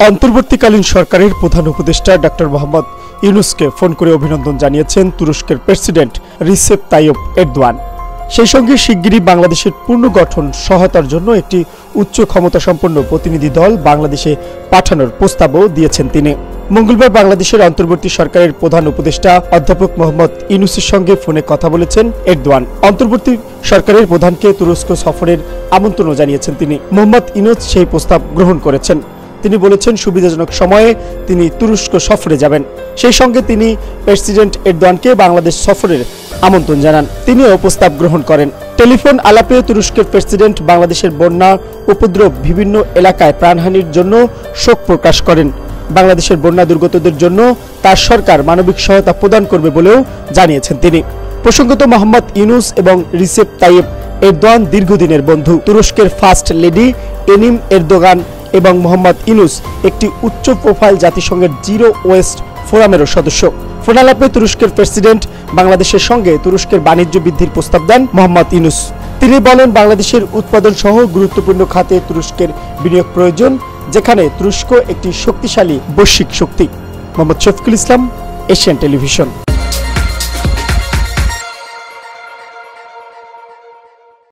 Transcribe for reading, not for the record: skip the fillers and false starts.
অন্তর্বর্তীকালীন সরকারের প্রধান উপদেষ্টা ডক্টর মোহাম্মদ ইউনূসকে ফোন করে অভিনন্দন জানিয়েছেন তুরস্কের প্রেসিডেন্ট রিসেপ তাইয়্যিপ এরদোয়ান। সেই সঙ্গে শিগগিরই বাংলাদেশের পুনর্গঠন সহায়তার জন্য একটি উচ্চ ক্ষমতাসম্পন্ন প্রতিনিধি দল বাংলাদেশে পাঠানোর প্রস্তাবও দিয়েছেন তিনি। মঙ্গলবার বাংলাদেশের অন্তর্বর্তী সরকারের প্রধান উপদেষ্টা অধ্যাপক মোহাম্মদ ইউনূসের সঙ্গে ফোনে কথা বলেছেন এরদোয়ান। অন্তর্বর্তী সরকারের প্রধানকে তুরস্ক সফরের আমন্ত্রণও জানিয়েছেন তিনি। মোহাম্মদ ইউনূস সেই প্রস্তাব গ্রহণ করেছেন। তিনি বলেছেন সুবিধাজনক সময়ে তিনি তুরস্ক সফরে যাবেন। সেই সঙ্গে তিনি প্রেসিডেন্ট এরদোয়ানকে বাংলাদেশ সফরের আমন্ত্রণ জানান। তিনিও প্রস্তাব গ্রহণ করেন। টেলিফোন আলাপে তুরস্কের প্রেসিডেন্ট বাংলাদেশের বন্যা উপদ্রব বিভিন্ন এলাকায় প্রাণহানির জন্য শোক প্রকাশ করেন। বাংলাদেশের বন্যা দুর্গতদের জন্য তার সরকার মানবিক সহায়তা প্রদান করবে বলেও জানিয়েছেন তিনি। প্রসঙ্গত মোহাম্মদ ইউনূস এবং রিসেপ তাইয়্যিপ এরদোয়ান দীর্ঘদিনের বন্ধু। তুরস্কের ফার্স্ট লেডি এনিম এরদোগান এবং মোহাম্মদ ইউনূস একটি উচ্চ প্রোফাইল জাতিসংঘের জিরো ওয়েস্ট ফোরামেরও সদস্য। ফোনালাপে তুরস্কের প্রেসিডেন্ট বাংলাদেশের সঙ্গে তুরস্কের বাণিজ্য বৃদ্ধির প্রস্তাব দেন মোহাম্মদ ইউনূস। তিনি বলেন, বাংলাদেশের উৎপাদন সহ গুরুত্বপূর্ণ খাতে তুরস্কের বিনিয়োগ প্রয়োজন, যেখানে তুরস্ক একটি শক্তিশালী বৈশ্বিক শক্তি। Mohammad Shafiqul Islam, Asian television.